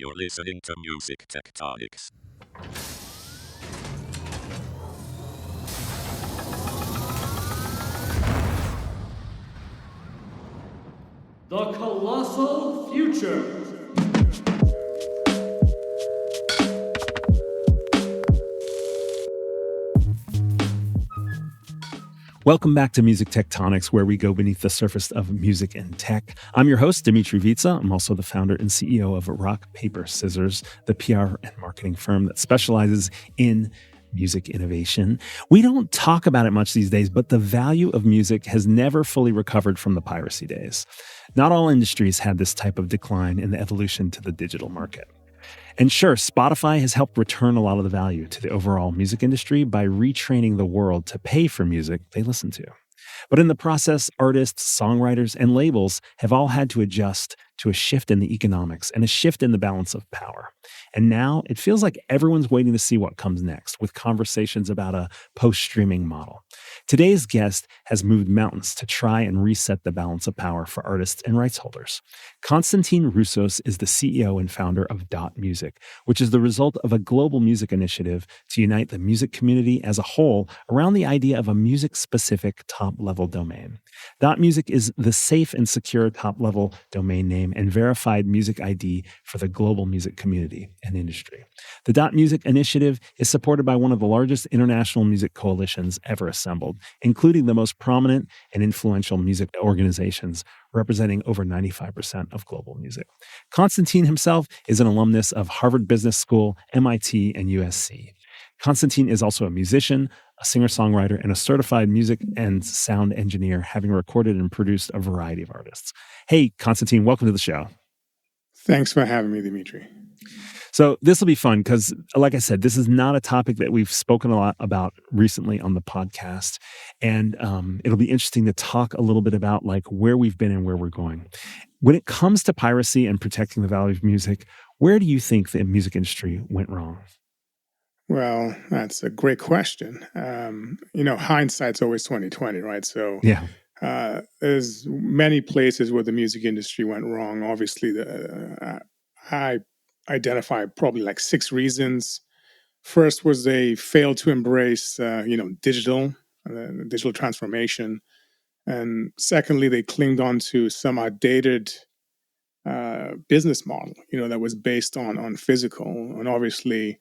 You're listening to Music Tectonics. The Colossal Future. Welcome back to Music Tectonics, where we go beneath the surface of music and tech. I'm your host, Dmitri. I'm also the founder and CEO of Rock, Paper, Scissors, the PR and marketing firm that specializes in music innovation. We don't talk about it much these days, but the value of music has never fully recovered from the piracy days. Not all industries had this type of decline in the evolution to the digital market. And sure, Spotify has helped return a lot of the value to the overall music industry by retraining the world to pay for music they listen to. But in the process, artists, songwriters, and labels have all had to adjust to a shift in the economics and a shift in the balance of power. And now it feels like everyone's waiting to see what comes next with conversations about a post-streaming model. Today's guest has moved mountains to try and reset the balance of power for artists and rights holders. Constantine Roussos is the CEO and founder of Dot Music, which is the result of a global music initiative to unite the music community as a whole around the idea of a music-specific top-level domain. Dot Music is the safe and secure top-level domain name and verified music ID for the global music community and industry. The Dot Music initiative is supported by one of the largest international music coalitions ever assembled, including the most prominent and influential music organizations representing over 95% of global music. Constantine himself is an alumnus of Harvard Business School, MIT, and USC. Constantine is also a musician, a singer-songwriter, and a certified music and sound engineer, having recorded and produced a variety of artists. Hey, Constantine, welcome to the show. Thanks for having me, Dmitri. So this will be fun because, like I said, this is not a topic that we've spoken a lot about recently on the podcast. And it'll be interesting to talk a little bit about like where we've been and where we're going. When it comes to piracy and protecting the value of music, where do you think the music industry went wrong? Well, that's a great question. Hindsight's always 2020, right? So Yeah. there's many places where the music industry went wrong. Obviously, I identify probably like 6 reasons. First was they failed to embrace, digital transformation, and secondly, they clinged on to some outdated business model, that was based on physical, and obviously.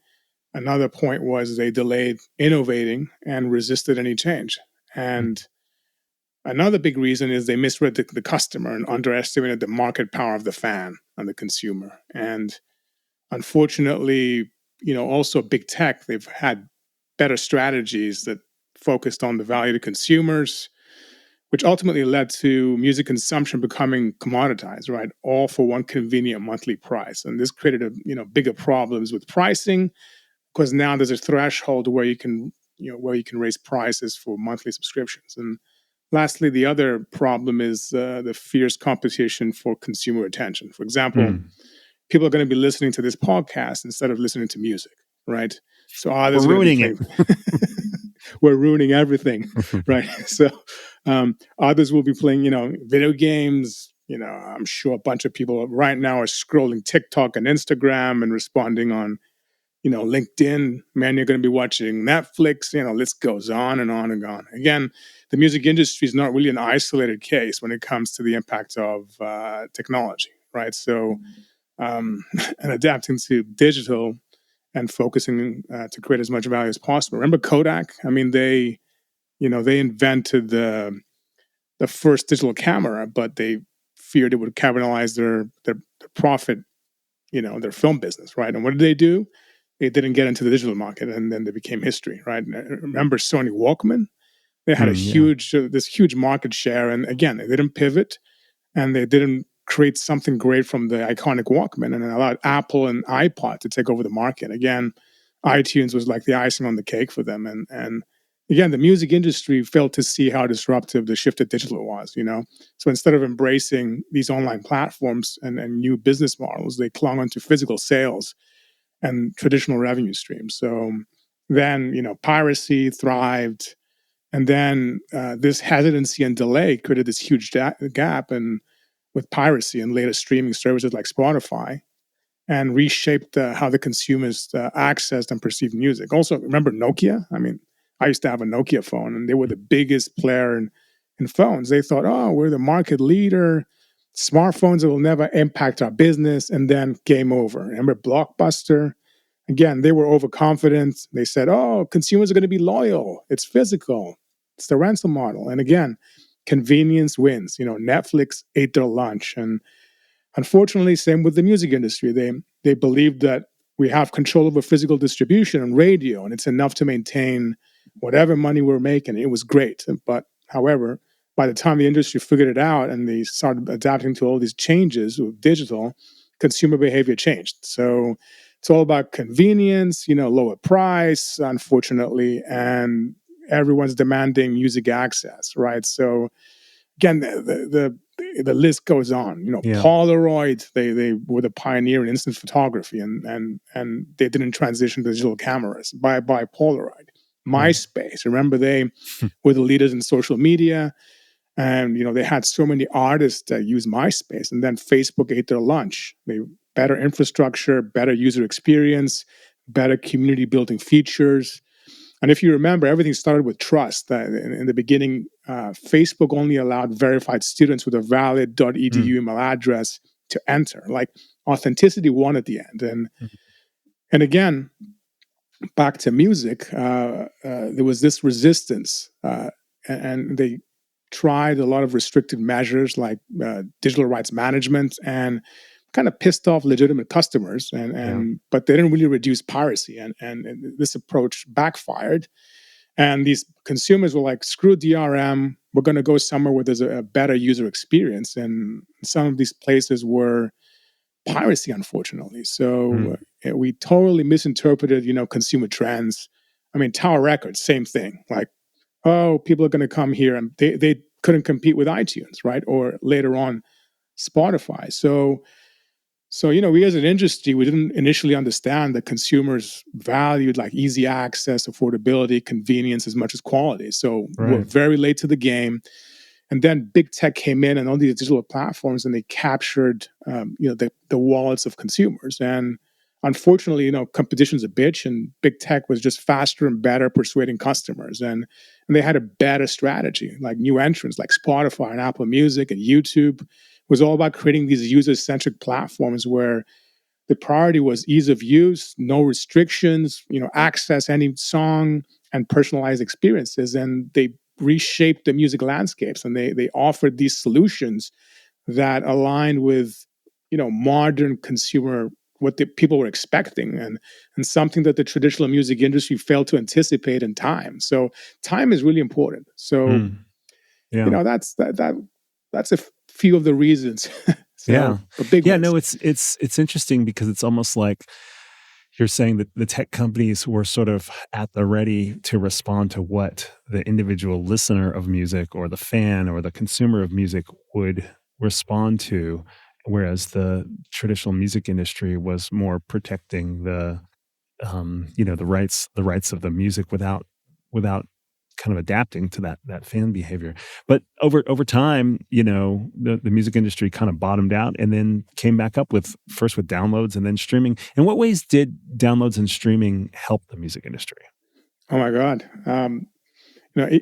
Another point was they delayed innovating and resisted any change. And another big reason is they misread the customer and underestimated the market power of the fan and the consumer. And unfortunately, also big tech, they've had better strategies that focused on the value to consumers, which ultimately led to music consumption becoming commoditized, right? All for one convenient monthly price. And this created bigger problems with pricing, because now there's a threshold where you can raise prices for monthly subscriptions. And lastly, the other problem is the fierce competition for consumer attention. For example, people are going to be listening to this podcast instead of listening to music, right? So we're ruining it. We're ruining everything, right? So others will be playing, video games. I'm sure a bunch of people right now are scrolling TikTok and Instagram and responding on LinkedIn. Man, you're going to be watching Netflix. List goes on and on and on. Again, the music industry is not really an isolated case when it comes to the impact of technology, right? So, and adapting to digital and focusing to create as much value as possible. Remember Kodak? I mean, they invented the first digital camera, but they feared it would cannibalize their profit, their film business, right? And what did they do? They didn't get into the digital market, and then they became history, right? Remember Sony Walkman? They had this huge market share, and again, they didn't pivot, and they didn't create something great from the iconic Walkman, and it allowed Apple and iPod to take over the market. Again, iTunes was like the icing on the cake for them, and again, the music industry failed to see how disruptive the shift to digital was. So instead of embracing these online platforms and new business models, they clung onto physical sales and traditional revenue streams. So then, piracy thrived. And then this hesitancy and delay created this huge gap with piracy and later streaming services like Spotify. and reshaped how the consumers accessed and perceived music. Also, remember Nokia? I mean, I used to have a Nokia phone, and they were the biggest player in phones. They thought, oh, we're the market leader. Smartphones will never impact our business, and then game over. Remember Blockbuster? Again, they were overconfident. They said, oh, consumers are going to be loyal. It's physical. It's the rental model. And again, convenience wins. Netflix ate their lunch. And unfortunately, same with the music industry. They believed that we have control over physical distribution and radio, and it's enough to maintain whatever money we're making. It was great. But however, by the time the industry figured it out and they started adapting to all these changes with digital, consumer behavior changed. So it's all about convenience, lower price, unfortunately, and everyone's demanding music access, right? So again, the list goes on. Yeah. Polaroid, they were the pioneer in instant photography, and they didn't transition to digital cameras by Polaroid. MySpace, remember they were the leaders in social media, and they had so many artists that use MySpace, and then Facebook ate their lunch. They better infrastructure, better user experience, better community building features. And if you remember, everything started with trust. In the beginning, Facebook only allowed verified students with a valid .edu email address to enter. Like authenticity won at the end. And again, back to music, there was this resistance, and they tried a lot of restricted measures like digital rights management, and kind of pissed off legitimate customers, but they didn't really reduce piracy, and this approach backfired. And these consumers were like, screw DRM, we're going to go somewhere where there's a better user experience. And some of these places were piracy, unfortunately. So we totally misinterpreted, consumer trends. I mean, Tower Records, same thing. Like, oh, people are going to come here, and they couldn't compete with iTunes, right? Or later on, Spotify. So, we as an industry, we didn't initially understand that consumers valued like easy access, affordability, convenience as much as quality. So we're very late to the game. And then big tech came in and all these digital platforms, and they captured, the wallets of consumers. And unfortunately, competition's a bitch, and big tech was just faster and better persuading customers. And they had a better strategy, like new entrants like Spotify and Apple Music and YouTube was all about creating these user-centric platforms where the priority was ease of use, no restrictions, access any song and personalized experiences. And they reshaped the music landscapes, and they offered these solutions that aligned with, modern consumer, what the people were expecting, and something that the traditional music industry failed to anticipate in time. So time is really important. So, that's a few of the reasons. A big ones. No, it's interesting because it's almost like you're saying that the tech companies were sort of at the ready to respond to what the individual listener of music or the fan or the consumer of music would respond to, whereas the traditional music industry was more protecting the rights of the music without kind of adapting to that fan behavior. But over time, the music industry kind of bottomed out and then came back up first with downloads and then streaming. In what ways did downloads and streaming help the music industry? Oh my God.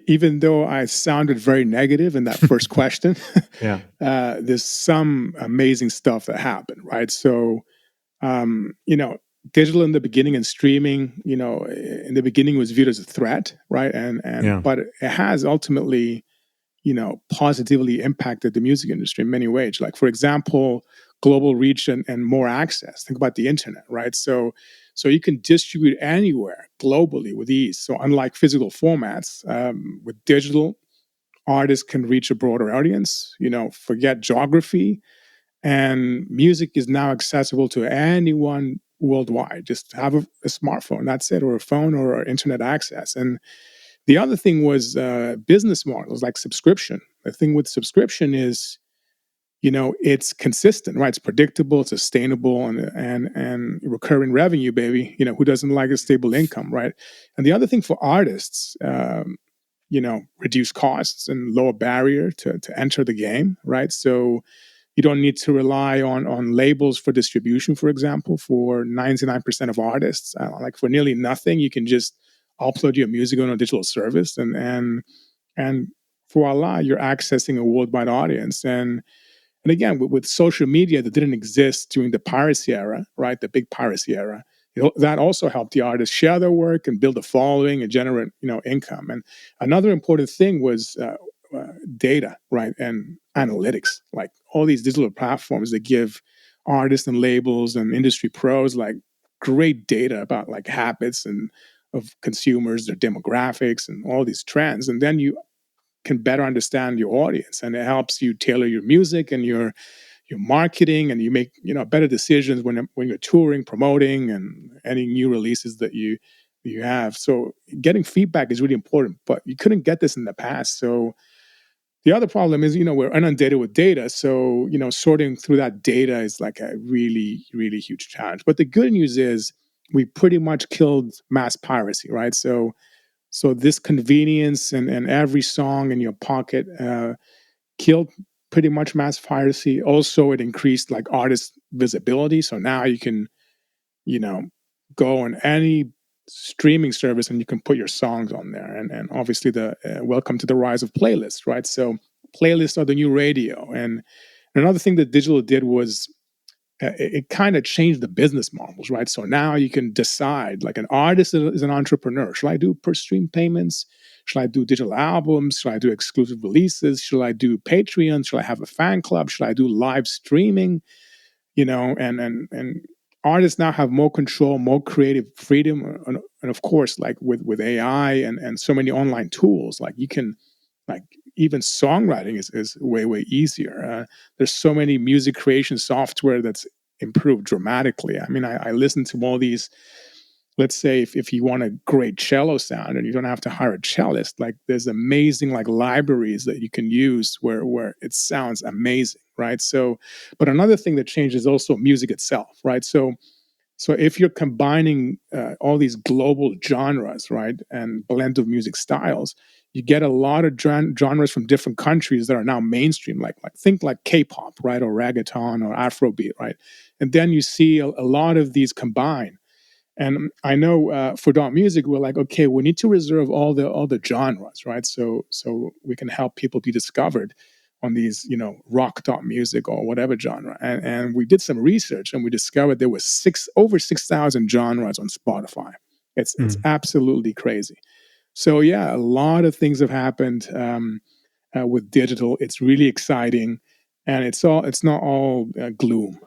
Even though I sounded very negative in that first question, there's some amazing stuff that happened, right? So, digital in the beginning and streaming, in the beginning was viewed as a threat, right? But it has ultimately, positively impacted the music industry in many ways. Like, for example, global reach and more access. Think about the internet, right? So you can distribute anywhere globally with ease. So unlike physical formats, with digital, artists can reach a broader audience, forget geography, and music is now accessible to anyone worldwide. Just have a smartphone, that's it, or a phone or internet access. And the other thing was business models like subscription. The thing with subscription is, it's consistent, right? It's predictable, it's sustainable, and recurring revenue, baby. Who doesn't like a stable income, right? And the other thing for artists, reduce costs and lower barrier to enter the game, right? So You don't need to rely on labels for distribution, for example. For 99% of artists, like for nearly nothing, you can just upload your music on a digital service, and voila, you're accessing a worldwide audience. And again, with social media that didn't exist during the piracy era, right? The big piracy era, that also helped the artists share their work and build a following and generate, income. And another important thing was data, right? And analytics, like all these digital platforms that give artists and labels and industry pros like great data about like habits and of consumers, their demographics, and all these trends. And then you can better understand your audience, and it helps you tailor your music and your marketing, and you make better decisions when you're touring, promoting, and any new releases that you have. So getting feedback is really important, but you couldn't get this in the past. So the other problem is, we're inundated with data. So, sorting through that data is like a really, really huge challenge. But the good news is we pretty much killed mass piracy, right? So this convenience and every song in your pocket killed pretty much mass piracy. Also, it increased like artist visibility. So now you can, go on any streaming service and you can put your songs on there. And obviously the welcome to the rise of playlists, right? So playlists are the new radio. And another thing that digital did was it kind of changed the business models, right? So now you can decide, like an artist is an entrepreneur. Should I do per stream payments? Should I do digital albums? Should I do exclusive releases? Should I do Patreon? Should I have a fan club? Should I do live streaming? And artists now have more control, more creative freedom, and of course, like with AI and so many online tools, like you can, like even songwriting is way easier. There's so many music creation software that's improved dramatically. I mean, I listen to all these. Let's say if you want a great cello sound and you don't have to hire a cellist, like there's amazing like libraries that you can use where it sounds amazing, right? So, but another thing that changes is also music itself, right? So if you're combining all these global genres, right, and blend of music styles, you get a lot of genres from different countries that are now mainstream, like think like K-pop, right, or reggaeton or Afrobeat, right, and then you see a lot of these combine. And I know for Dot Music, we're like, okay, we need to reserve all the genres, right? So we can help people be discovered on these, rock dot music or whatever genre. And we did some research and we discovered there was over 6,000 genres on Spotify. It's absolutely crazy. So yeah, a lot of things have happened with digital. It's really exciting, and it's not all gloom.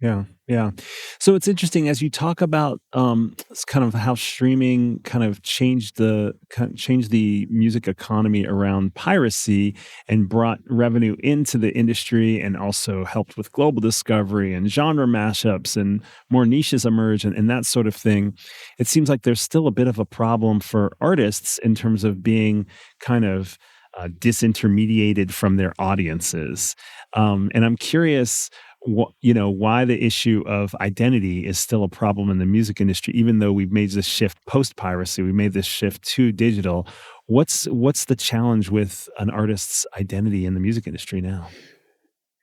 Yeah, yeah. So it's interesting as you talk about kind of how streaming kind of changed the music economy around piracy and brought revenue into the industry, and also helped with global discovery and genre mashups and more niches emerge, and that sort of thing. It seems like there's still a bit of a problem for artists in terms of being kind of disintermediated from their audiences. And I'm curious, why the issue of identity is still a problem in the music industry, even though we've made this shift post piracy, we made this shift to digital. What's the challenge with an artist's identity in the music industry now?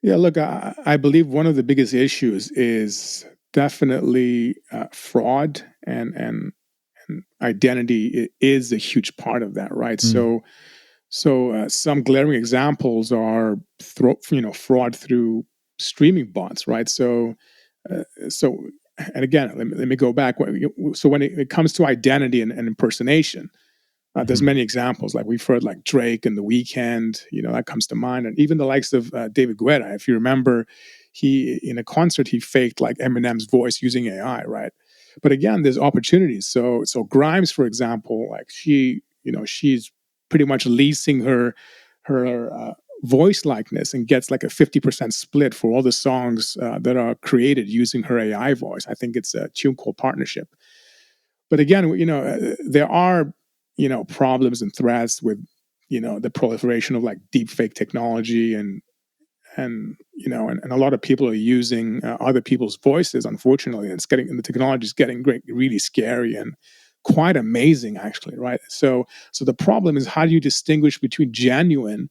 Yeah, look, I believe one of the biggest issues is definitely fraud, and identity is a huge part of that, right? Mm, So some glaring examples are fraud through streaming bots, right? So and again, let me go back. So when it comes to identity and impersonation, there's mhm, many examples. Like we've heard, like Drake and The Weeknd, that comes to mind, and even the likes of David Guetta. If you remember, he in a concert he faked like Eminem's voice using AI, right? But again, there's opportunities. So Grimes, for example, like she's pretty much leasing her voice likeness and gets like a 50% split for all the songs that are created using her AI voice. I think it's a tune called Partnership. But again, there are problems and threats with the proliferation of like deep fake technology, and a lot of people are using other people's voices, unfortunately, and the technology is getting really scary and quite amazing, actually, right? So the problem is, how do you distinguish between genuine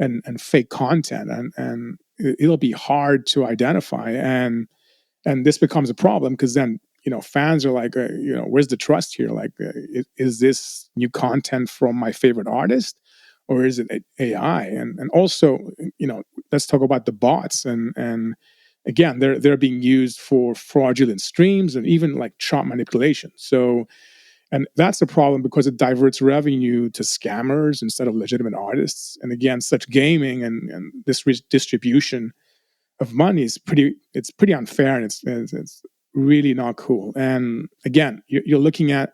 and fake content? And it'll be hard to identify, and this becomes a problem because then fans are like, where's the trust here? Like, is this new content from my favorite artist, or is it AI? And also, let's talk about the bots, and again, they're being used for fraudulent streams and even like chart manipulation. So, and that's a problem because it diverts revenue to scammers instead of legitimate artists. And again, such gaming and this distribution of money is pretty unfair, and it's really not cool. And again, you're looking at,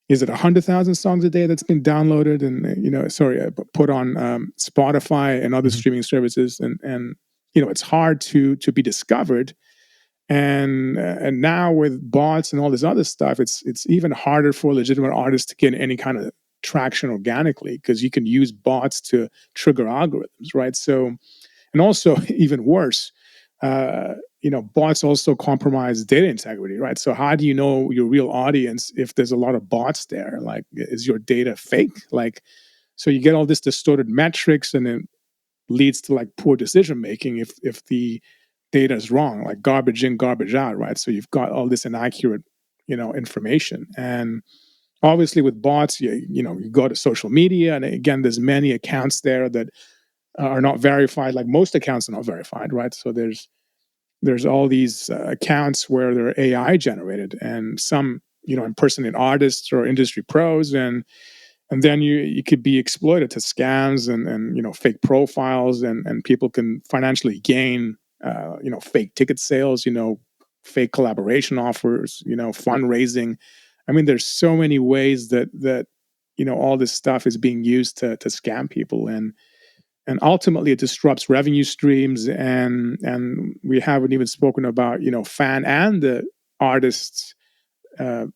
is it 100,000 songs a day that's been downloaded and put on Spotify and other streaming services, and it's hard to be discovered. And now with bots and all this other stuff, it's even harder for legitimate artists to get any kind of traction organically, because you can use bots to trigger algorithms, right? So, and also even worse, bots also compromise data integrity, right? So how do you know your real audience if there's a lot of bots there? Like, is your data fake? Like, so you get all this distorted metrics, and it leads to like poor decision making if the data is wrong, like garbage in, garbage out, right? So you've got all this inaccurate, information. And obviously with bots, you go to social media, and again, there's many accounts there that are not verified. Like most accounts are not verified, right? So there's all these accounts where they're AI generated, and some impersonate artists or industry pros, and then you could be exploited to scams and fake profiles, and people can financially gain fake ticket sales, fake collaboration offers, fundraising. I mean, there's so many ways that all this stuff is being used to scam people, and ultimately it disrupts revenue streams, and we haven't even spoken about fan and the artist's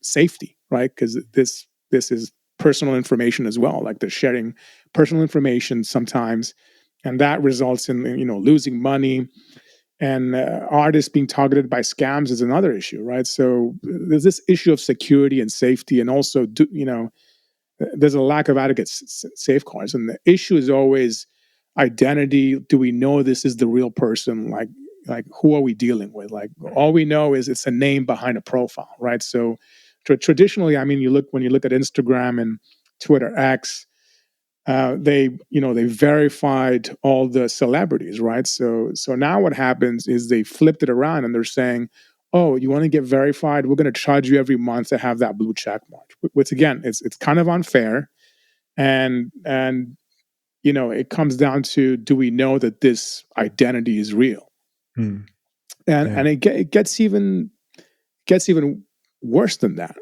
safety, right? Because this is personal information as well. Like, they're sharing personal information sometimes, and that results in losing money. And artists being targeted by scams is another issue, right? So there's this issue of security and safety, and also there's a lack of adequate safeguards. And the issue is always identity. Do we know this is the real person? Like who are we dealing with? Like, all we know is it's a name behind a profile, right? So traditionally, I mean, when you look at Instagram and Twitter X, they verified all the celebrities, right? So now what happens is they flipped it around, and they're saying, oh, you want to get verified? We're going to charge you every month to have that blue check mark. Which again, it's kind of unfair, and it comes down to, do we know that this identity is real? And it gets even worse than that.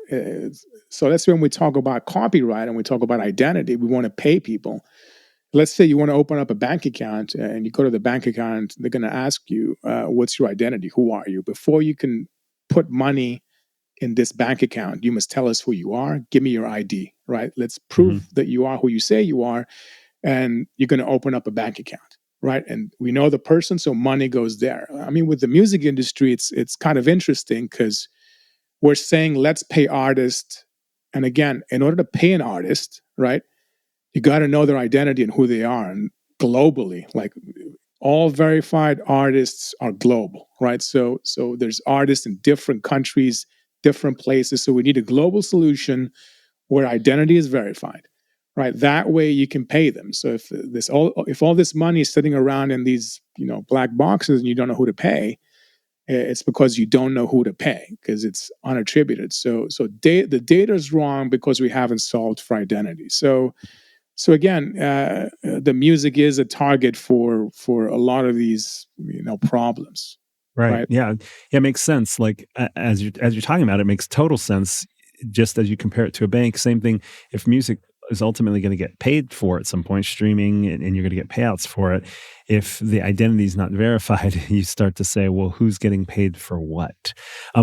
So that's when we talk about copyright and we talk about identity. We want to pay people. Let's say you want to open up a bank account, and you go to the bank account. They're going to ask you, what's your identity? Who are you? Before you can put money in this bank account, you must tell us who you are. Give me your ID, right? Let's prove that you are who you say you are, and you're going to open up a bank account, right? And we know the person, so money goes there. I mean, with the music industry, it's kind of interesting, because we're saying, let's pay artists. And again, in order to pay an artist, right, you got to know their identity and who they are. And globally, like, all verified artists are global, right? So there's artists in different countries, different places. So we need a global solution where identity is verified, right? That way you can pay them. So if all this money is sitting around in these black boxes, and you don't know who to pay, it's because you don't know who to pay, because it's unattributed. So the data is wrong because we haven't solved for identity. So again, the music is a target for a lot of these problems. Right. Yeah. Yeah. It makes sense. Like, as you're talking about it, makes total sense. Just as you compare it to a bank, same thing. If music is ultimately going to get paid for at some point, streaming, and you're going to get payouts for it, if the identity is not verified, you start to say, well, who's getting paid for what?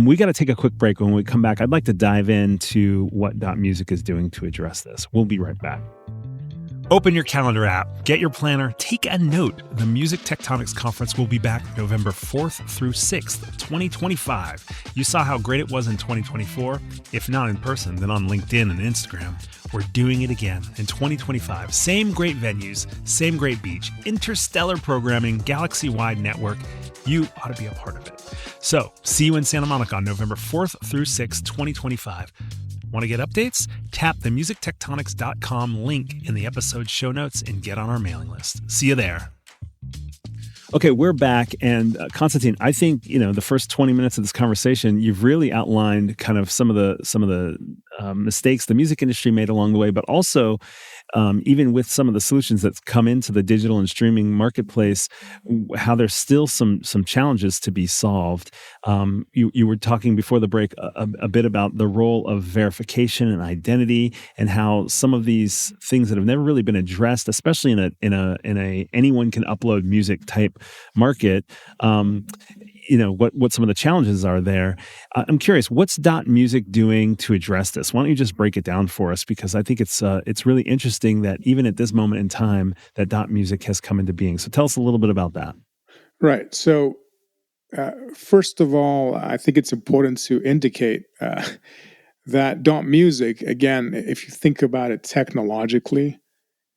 We got to take a quick break. When we come back, I'd like to dive into what Dot Music is doing to address this. We'll be right back. Open your calendar app, get your planner, take a note. The Music Tectonics Conference will be back November 4th through 6th, 2025. You saw how great it was in 2024? If not in person, then on LinkedIn and Instagram. We're doing it again in 2025. Same great venues, same great beach, interstellar programming, galaxy-wide network. You ought to be a part of it. So, see you in Santa Monica on November 4th through 6th, 2025. Want to get updates? Tap the musictectonics.com link in the episode show notes and get on our mailing list. See you there. Okay, we're back. And Constantine, I think, the first 20 minutes of this conversation, you've really outlined kind of some of the mistakes the music industry made along the way, but also even with some of the solutions that's come into the digital and streaming marketplace, how there's still some challenges to be solved. You were talking before the break a bit about the role of verification and identity, and how some of these things that have never really been addressed, especially in a anyone can upload music type market. What some of the challenges are there. I'm curious, what's Dot Music doing to address this? Why don't you just break it down for us? Because I think it's really interesting that even at this moment in time, that Dot Music has come into being. So tell us a little bit about that. Right. So first of all, I think it's important to indicate that Dot Music, again, if you think about it technologically,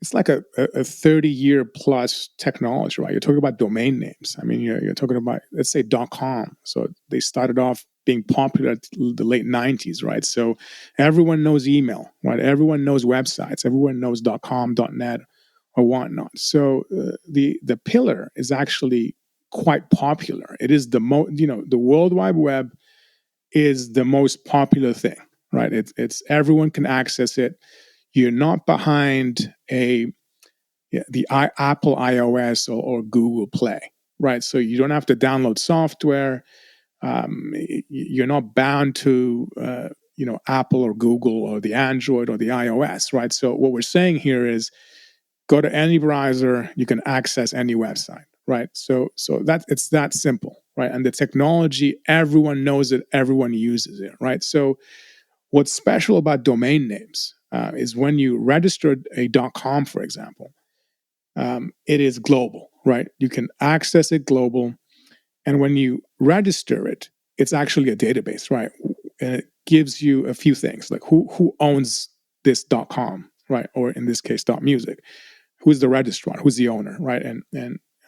it's like a 30-year plus technology, right? You're talking about domain names. I mean, you're talking about, let's say, .com. So they started off being popular at the late 90s, right? So everyone knows email, right? Everyone knows websites. Everyone knows .com, .net, or whatnot. So the pillar is actually quite popular. It is the World Wide Web is the most popular thing, right? It's everyone can access it. You're not behind the Apple iOS or Google Play, right? So you don't have to download software. You're not bound to Apple or Google or the Android or the iOS, right? So what we're saying here is go to any browser, you can access any website, right? So it's that simple, right? And the technology, everyone knows it, everyone uses it, right? So what's special about domain names is when you registered a .com, for example, it is global, right? You can access it global. And when you register it, it's actually a database, right? And it gives you a few things, like who owns this .com, right? Or in this case, .music. Who's the registrant? Who's the owner, right? And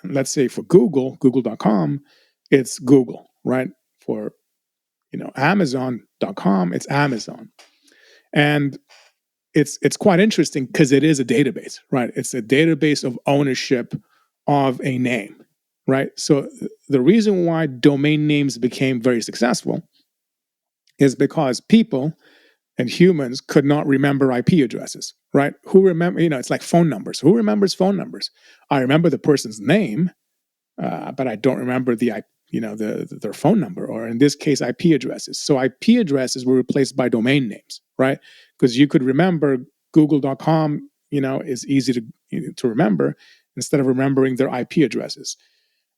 let's say for Google.com, it's Google, right? For Amazon.com, it's Amazon. And it's quite interesting because it is a database, right? It's a database of ownership of a name, right? So the reason why domain names became very successful is because people and humans could not remember IP addresses, right? Who remember, it's like phone numbers. Who remembers phone numbers? I remember the person's name, but I don't remember their phone number, or in this case, IP addresses. So IP addresses were replaced by domain names, right? Because you could remember Google.com, is easy to remember instead of remembering their IP addresses,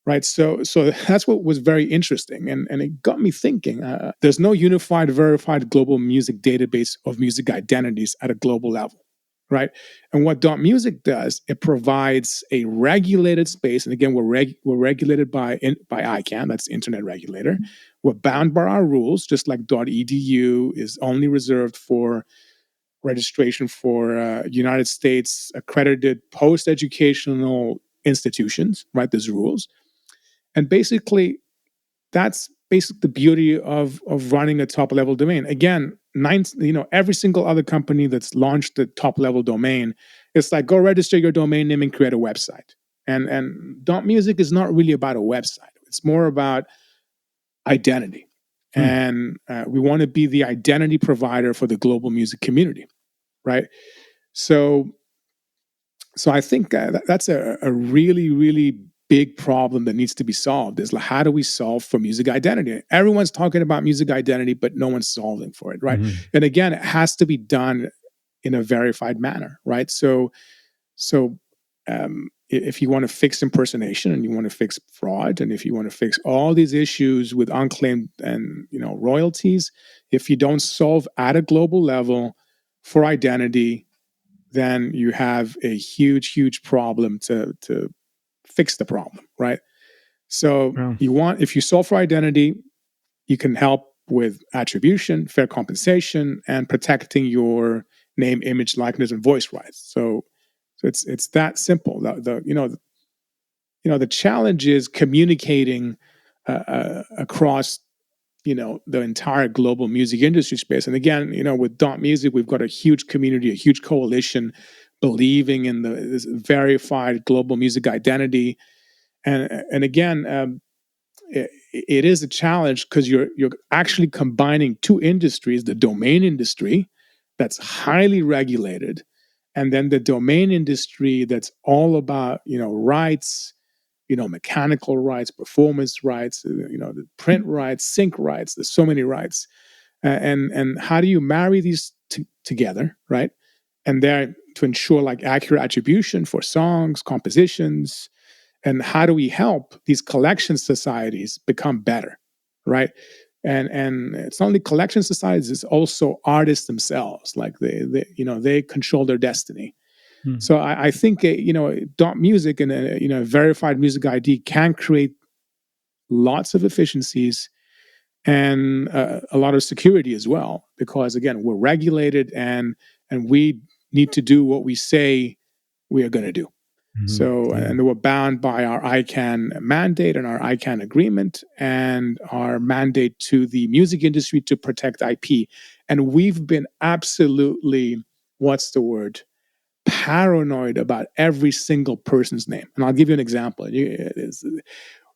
right? So that's what was very interesting, and it got me thinking. There's no unified, verified global music database of music identities at a global level. Right. And what Dot Music does, it provides a regulated space. And again, we're regulated by ICANN, that's the internet regulator. We're bound by our rules, just like .edu is only reserved for registration for United States accredited post-educational institutions, right? There's rules. And basically, that's basically the beauty of running a top level domain. Again, every single other company that's launched the top level domain, it's like, go register your domain name and create a website. And Dot Music is not really about a website. It's more about identity. And we want to be the identity provider for the global music community, right? So I think that's a really, really big problem that needs to be solved, is like, how do we solve for music identity? Everyone's talking about music identity, but no one's solving for it, right? Mm-hmm. And again, it has to be done in a verified manner, right? So if you want to fix impersonation, and you want to fix fraud, and if you want to fix all these issues with unclaimed and royalties, if you don't solve at a global level for identity, then you have a huge problem to fix the problem, right? So if you solve for identity, you can help with attribution, fair compensation, and protecting your name, image, likeness, and voice rights. So it's that simple. The challenge is communicating across the entire global music industry space. And again, with Dot Music, we've got a huge community, a huge coalition believing in this verified global music identity. And again, it is a challenge because you're actually combining two industries: the domain industry, that's highly regulated, and then the domain industry that's all about rights, mechanical rights, performance rights, the print rights, sync rights. There's so many rights, and how do you marry these together, right? And there to ensure like accurate attribution for songs, compositions, and how do we help these collection societies become better, right? And it's not only collection societies; it's also artists themselves. Like they control their destiny. So I think Dot Music and a verified music ID can create lots of efficiencies and a lot of security as well, because again, we're regulated and we need to do what we say we are going to do. So, and we're bound by our ICANN mandate and our ICANN agreement and our mandate to the music industry to protect IP. And we've been absolutely, paranoid about every single person's name. And I'll give you an example.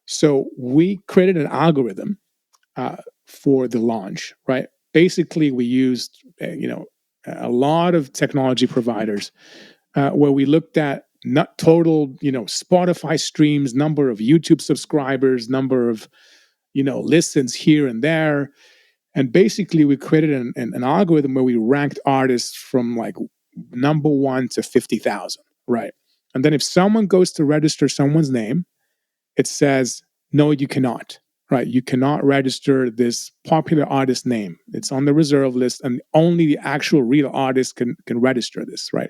So we created an algorithm for the launch, right? Basically, we used, a lot of technology providers where we looked at not total, Spotify streams, number of YouTube subscribers, number of, listens here and there. And basically we created an algorithm where we ranked artists from like number 1 to 50,000, right? And then if someone goes to register someone's name, it says, no, you cannot, right? You cannot register this popular artist name. It's on the reserve list, and only the actual real artist can register this, right?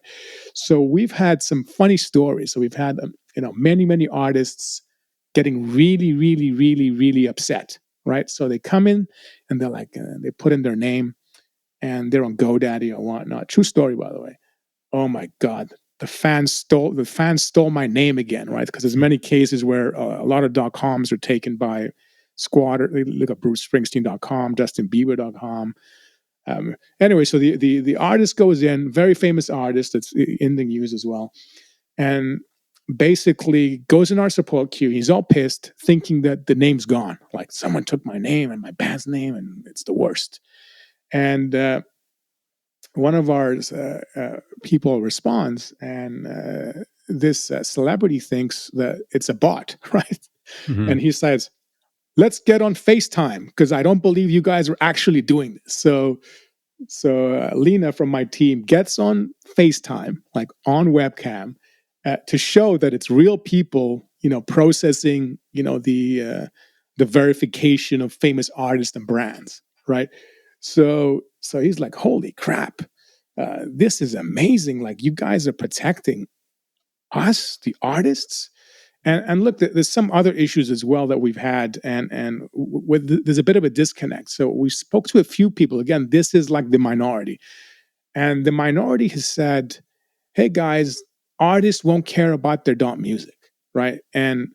So we've had some funny stories. So we've had, many artists getting really upset, right? So they come in and they're like, they put in their name and they're on GoDaddy or whatnot. True story, by the way. Oh my God. The fans stole my name again, right? Because there's many cases where a lot of .coms are taken by squatter. Look up BruceSpringsteen.com, JustinBieber.com. Anyway, so the artist goes in, very famous artist that's in the news as well, and basically goes in our support queue. He's all pissed, thinking that the name's gone. Like someone took my name and my band's name, and it's the worst. And one of our people responds, and this celebrity thinks that it's a bot, right? And he says, let's get on FaceTime because I don't believe you guys are actually doing this. So Lena from my team gets on FaceTime, like on webcam, to show that it's real people, processing, the verification of famous artists and brands, right? So he's like, holy crap, this is amazing. Like you guys are protecting us, the artists. And look, there's some other issues as well that we've had, and there's a bit of a disconnect. So we spoke to a few people. Again, this is like the minority, and the minority has said, "Hey guys, artists won't care about their Dot Music, right?" And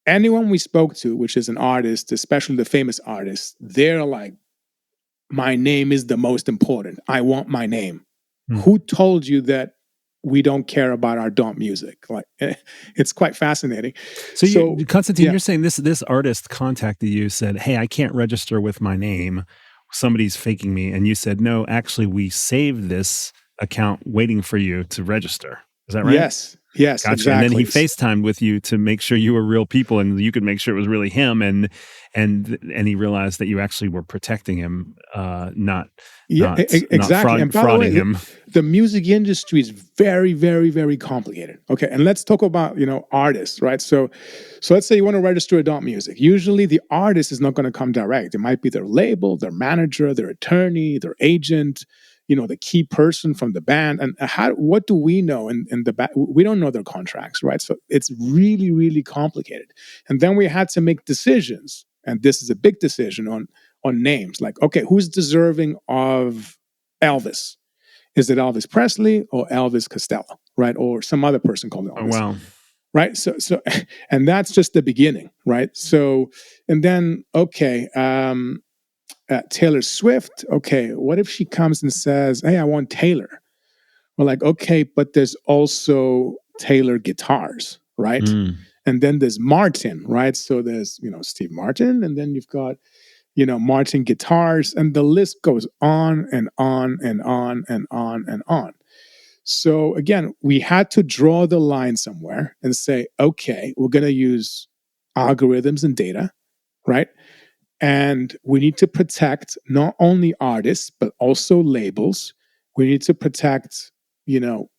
anyone we spoke to, which is an artist, especially the famous artists, they're like, "My name is the most important. I want my name." Who told you that we don't care about our Dot Music? Like, it's quite fascinating. So Constantine, you're saying this artist contacted you, said, "Hey, I can't register with my name. Somebody's faking me." And you said, "No, actually, we saved this account waiting for you to register." Is that right? Yes, Gotcha. exactly. And then he FaceTimed with you to make sure you were real people and you could make sure it was really him. And he realized that you actually were protecting him, not exactly. frauding him. The music industry is very, very, very complicated. Okay, and let's talk about artists, right? So let's say you want to register a Dot Music. Usually, the artist is not going to come direct. It might be their label, their manager, their attorney, their agent. the key person from the band, and what do we know in the back? We don't know their contracts, right? So it's really, really complicated. And then we had to make decisions, and this is a big decision on names. Like, okay, who's deserving of Elvis? Is it Elvis Presley or Elvis Costello, right? Or some other person called Elvis? Oh, wow. Right. So, and that's just the beginning, right? So, and then, okay, Taylor Swift. Okay, what if she comes and says, "Hey, I want Taylor"? We're like, okay, but there's also Taylor guitars, right? And then there's Martin, right? So there's Steve Martin, and then you've got Martin guitars, and the list goes on and on and on and on and on. So again, we had to draw the line somewhere and say, okay, we're going to use algorithms and data, right? And we need to protect not only artists, but also labels. We need to protect,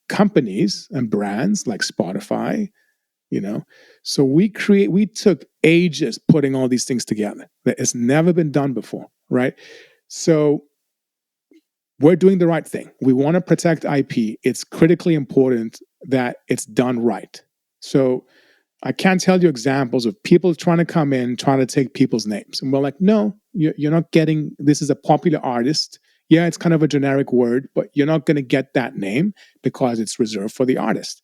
companies and brands like Spotify, So we took ages putting all these things together. That has never been done before, right? So we're doing the right thing. We want to protect IP. It's critically important that it's done right. So I can't tell you examples of people trying to come in, trying to take people's names. And we're like, no, you're not getting, this is a popular artist. Yeah, it's kind of a generic word, but you're not going to get that name because it's reserved for the artist.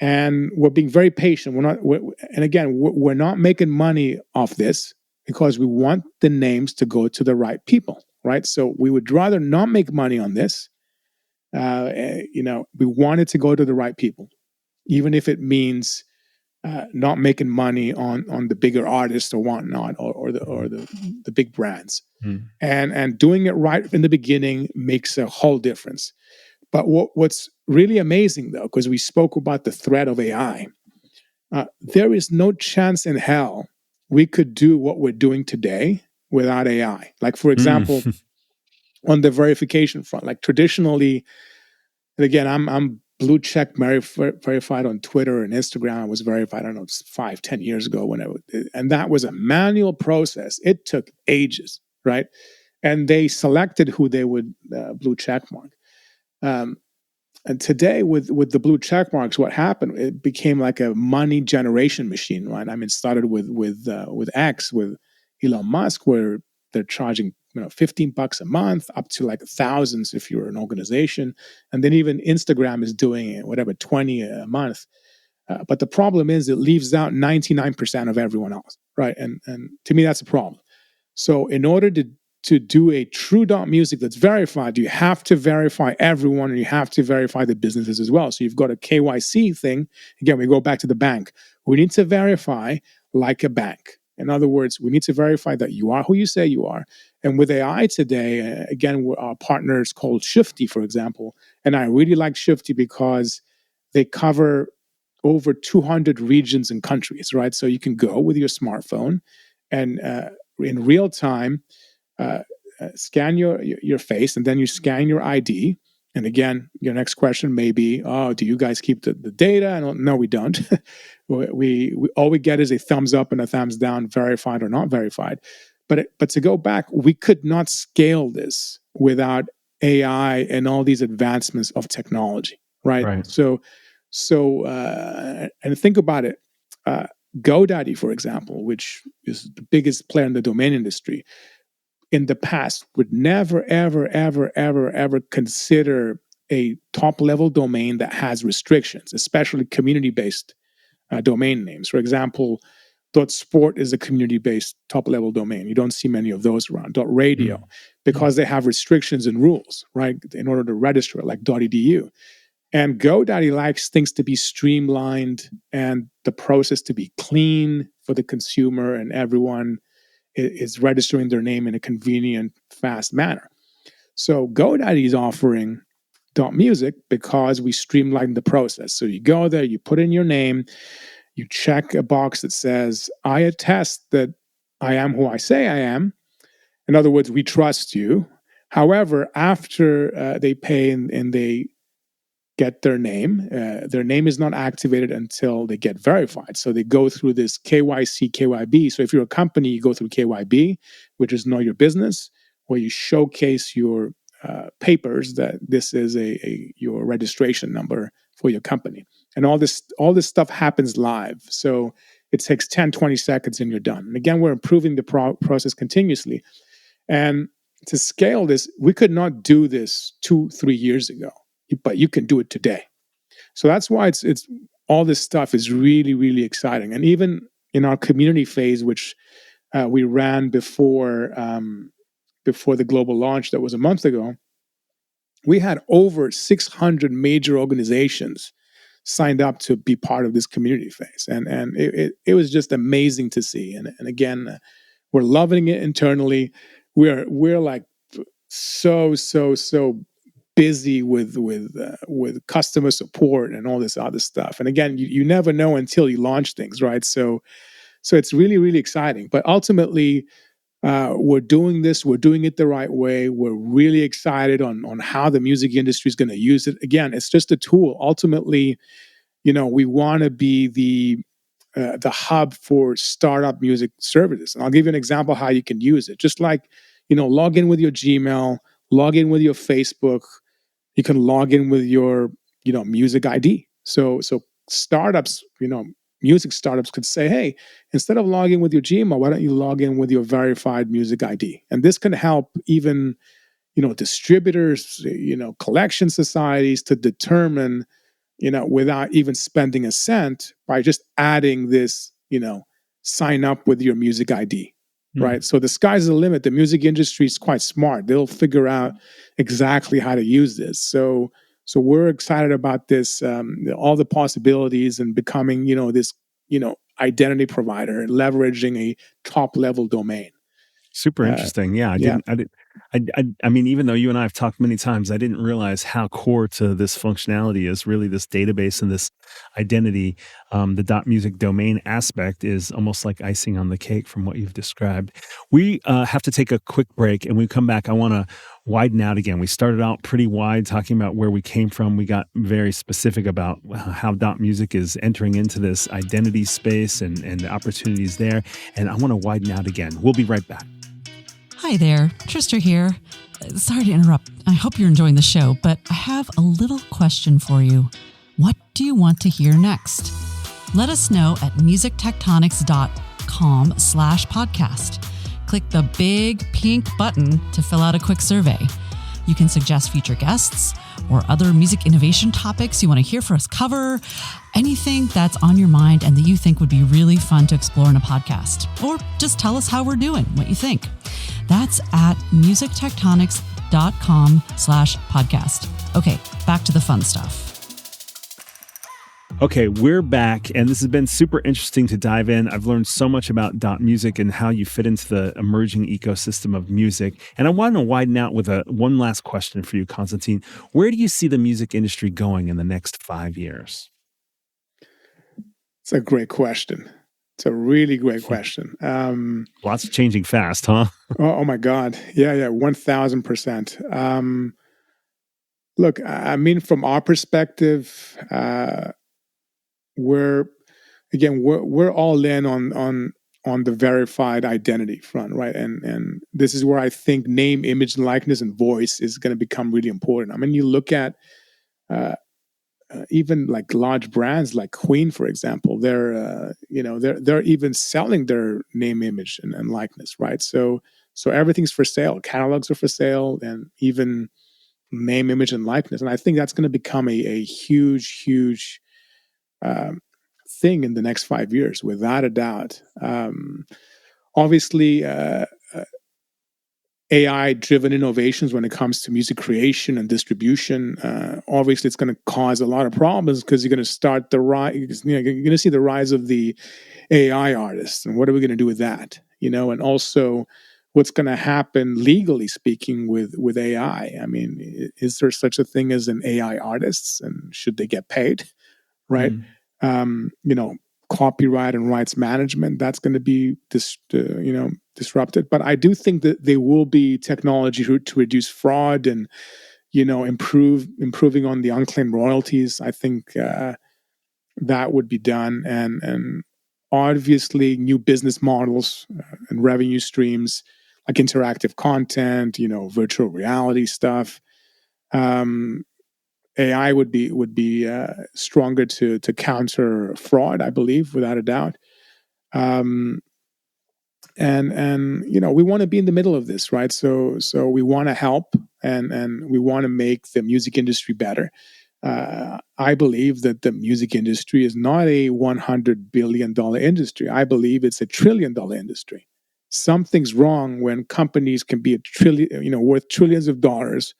And we're being very patient. We're not making money off this because we want the names to go to the right people, right? So we would rather not make money on this. We want it to go to the right people, even if it means not making money on the bigger artists or whatnot, or the big brands. And doing it right in the beginning makes a whole difference. But what's really amazing, though, because we spoke about the threat of AI, there is no chance in hell we could do what we're doing today without AI. Like, for example, on the verification front, like traditionally, and again, I'm blue check verified on Twitter and Instagram. I was verified, I don't know, 5-10 years ago, and that was a manual process. It took ages, right? And they selected who they would blue check mark. And today, with the blue check marks, what happened? It became like a money generation machine, right? I mean, it started with X, with Elon Musk, where they're charging $15 a month, up to like thousands if you're an organization, and then even Instagram is doing it, whatever, 20 a month. But the problem is, it leaves out 99% of everyone else, right? And to me, that's a problem. So in order to do a true dot music that's verified, you have to verify everyone, and you have to verify the businesses as well. So you've got a KYC thing. Again, we go back to the bank. We need to verify like a bank. In other words, we need to verify that you are who you say you are. And with AI today, again, our partners called Shifty, for example, and I really like Shifty because they cover over 200 regions and countries, right? So you can go with your smartphone and in real time, scan your face, and then you scan your ID. And again, your next question may be, oh, do you guys keep the data? And no, we don't. we all we get is a thumbs up and a thumbs down, verified or not verified. But to go back, we could not scale this without AI and all these advancements of technology, right? So and think about it. GoDaddy, for example, which is the biggest player in the domain industry, in the past would never, ever, ever, ever, ever consider a top level domain that has restrictions, especially community based domain names. For example, .sport is a community based top level domain. You don't see many of those around. .radio, because they have restrictions and rules, right, in order to register it, like .edu. And GoDaddy likes things to be streamlined and the process to be clean for the consumer, and everyone is registering their name in a convenient, fast manner. So GoDaddy is offering .music because we streamlined the process. So you go there, you put in your name, you check a box that says, I attest that I am who I say I am. In other words, we trust you. However, after they pay and they get their name is not activated until they get verified. So they go through this KYC, KYB. So if you're a company, you go through KYB, which is know your business, where you showcase your papers that this is your registration number for your company. And all this stuff happens live. So it takes 10, 20 seconds and you're done. And again, we're improving the process continuously. And to scale this, we could not do this 2-3 years ago, but you can do it today. So that's why it's all this stuff is really, really exciting. And even in our community phase, which we ran before the global launch that was a month ago, we had over 600 major organizations signed up to be part of this community phase. And it was just amazing to see. And again, we're loving it internally. We're like so busy with customer support and all this other stuff. And again, you never know until you launch things, right? So it's really, really exciting. But ultimately, we're doing this. We're doing it the right way. We're really excited on how the music industry is going to use it. Again, it's just a tool. Ultimately, we want to be the hub for startup music services. And I'll give you an example how you can use it. Just like, log in with your Gmail, log in with your Facebook. You can log in with your, music ID. So startups, music startups could say, hey, instead of logging with your Gmail, why don't you log in with your verified music ID? And this can help even, distributors, collection societies to determine, without even spending a cent, by just adding this, sign up with your music ID. Right. So the sky's the limit. The music industry is quite smart. They'll figure out exactly how to use this. So we're excited about this, all the possibilities and becoming, this, identity provider, leveraging a top level domain. Super interesting. Yeah, I mean, even though you and I have talked many times, I didn't realize how core to this functionality is really this database and this identity. The .music domain aspect is almost like icing on the cake from what you've described. We have to take a quick break, and when we come back, I want to widen out again. We started out pretty wide talking about where we came from. We got very specific about how .music is entering into this identity space and the opportunities there. And I want to widen out again. We'll be right back. Hi there, Trista here. Sorry to interrupt. I hope you're enjoying the show, but I have a little question for you. What do you want to hear next? Let us know at musictectonics.com/podcast. Click the big pink button to fill out a quick survey. You can suggest future guests or other music innovation topics you want to hear for us cover, anything that's on your mind and that you think would be really fun to explore in a podcast. Or just tell us how we're doing, what you think. That's at musictectonics.com/podcast. Okay, back to the fun stuff. Okay, we're back, and this has been super interesting to dive in. I've learned so much about .music and how you fit into the emerging ecosystem of music. And I want to widen out with one last question for you, Constantine. Where do you see the music industry going in the next 5 years? It's a great question. It's a really great question. Lots changing fast, huh? oh my God. Yeah, 1000%. Look, I mean, from our perspective, we're all in on the verified identity front, right? And this is where I think name, image, and likeness and voice is going to become really important. I mean, you look at even like large brands like Queen, for example, they're even selling their name, image, and likeness, right? So everything's for sale. Catalogs are for sale, and even name, image, and likeness. And I think that's going to become a huge thing in the next 5 years, without a doubt. Obviously, AI-driven innovations when it comes to music creation and distribution, obviously it's going to cause a lot of problems, because you're going to start the rise. You're going to see the rise of the AI artists, and what are we going to do with that? And also, what's going to happen legally speaking with AI? I mean, is there such a thing as an AI artist, and should they get paid? Right? Copyright and rights management, that's going to be disrupted. But I do think that there will be technology to reduce fraud and improving on the unclaimed royalties. I think that would be done, and obviously new business models and revenue streams like interactive content, virtual reality stuff. AI would be stronger to counter fraud, I believe, without a doubt. And we want to be in the middle of this, right? So we want to help, and we want to make the music industry better. I believe that the music industry is not a $100 billion industry. I believe it's a $1 trillion industry. Something's wrong when companies can be worth trillions of dollars,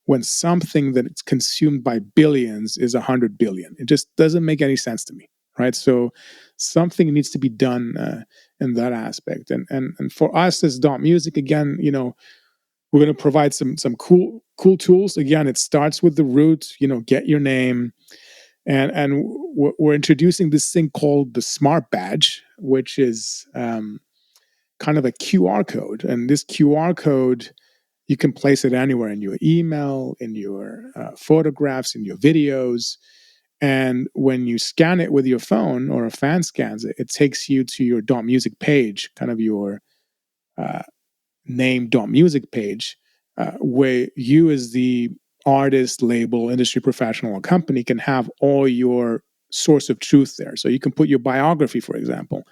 when something that it's consumed by billions is 100 billion. It just doesn't make any sense to me, right? So something needs to be done in that aspect. And for us as Dot Music, again, we're going to provide some cool tools. Again, it starts with the root, get your name. And we're introducing this thing called the Smart Badge, which is kind of a QR code. And this QR code, you can place it anywhere in your email, in your photographs, in your videos. And when you scan it with your phone, or a fan scans it, it takes you to your Dot Music page, kind of your name Dot Music page, where you as the artist, label, industry professional, or company can have all your source of truth there. So you can put your biography, for example.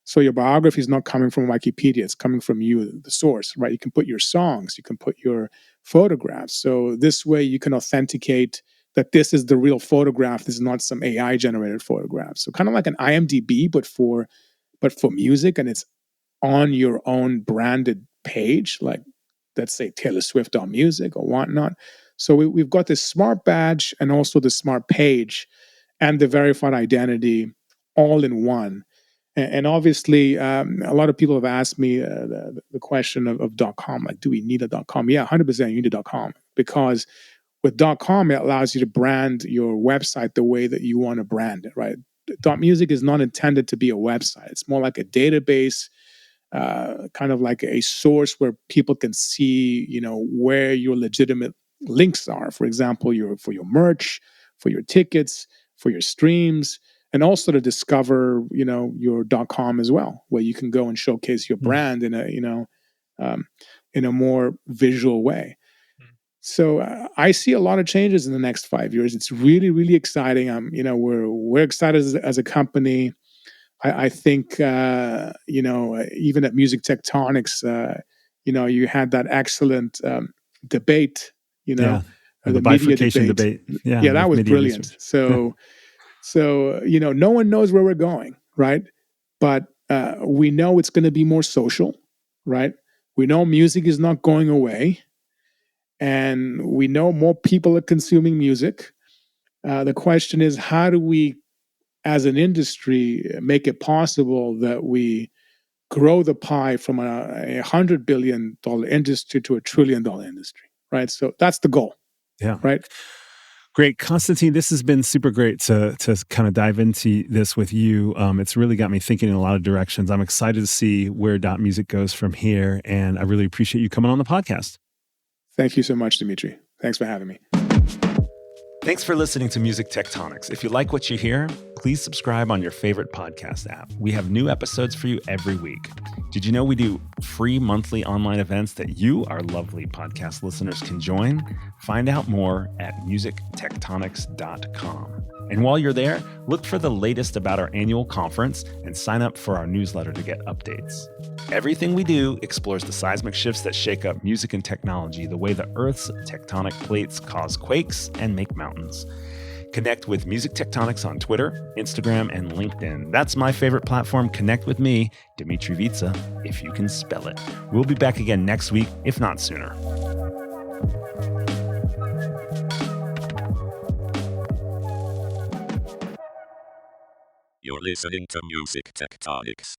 So your biography is not coming from Wikipedia, it's coming from you, the source, right? You can put your songs, you can put your photographs. So this way you can authenticate that this is the real photograph, this is not some AI generated photograph. So kind of like an IMDb, but for music, and it's on your own branded page, like let's say Taylor Swift on music or whatnot. So we've got this Smart Badge and also the Smart Page and the verified identity all in one. And obviously, a lot of people have asked me the question of .com, like, do we need a .com? Yeah, 100% you need a .com, because with .com, it allows you to brand your website the way that you want to brand it, right? .music is not intended to be a website. It's more like a database, kind of like a source where people can see, where your legitimate links are. For example, for your merch, for your tickets, for your streams, and also to discover, your .com as well, where you can go and showcase your brand in a more visual way. So I see a lot of changes in the next 5 years. It's really, really exciting. We're excited as a company. I think even at Music Tectonics, you had that excellent debate. The the bifurcation debate. Yeah, that was brilliant. Research. So no one knows where we're going, right? But we know it's going to be more social, right? We know music is not going away, and we know more people are consuming music. The question is, how do we, as an industry, make it possible that we grow the pie from a $100 billion industry to a $1 trillion industry, right? So that's the goal. Yeah. Right. Great. Constantine, this has been super great to kind of dive into this with you. It's really got me thinking in a lot of directions. I'm excited to see where Dot Music goes from here, and I really appreciate you coming on the podcast. Thank you so much, Dmitri. Thanks for having me. Thanks for listening to Music Tectonics. If you like what you hear, please subscribe on your favorite podcast app. We have new episodes for you every week. Did you know we do free monthly online events that you, our lovely podcast listeners, can join? Find out more at musictectonics.com. And while you're there, look for the latest about our annual conference and sign up for our newsletter to get updates. Everything we do explores the seismic shifts that shake up music and technology, the way the Earth's tectonic plates cause quakes and make mountains. Connect with Music Tectonics on Twitter, Instagram, and LinkedIn. That's my favorite platform. Connect with me, Dmitri Vitsa, if you can spell it. We'll be back again next week, if not sooner. You're listening to Music Tectonics.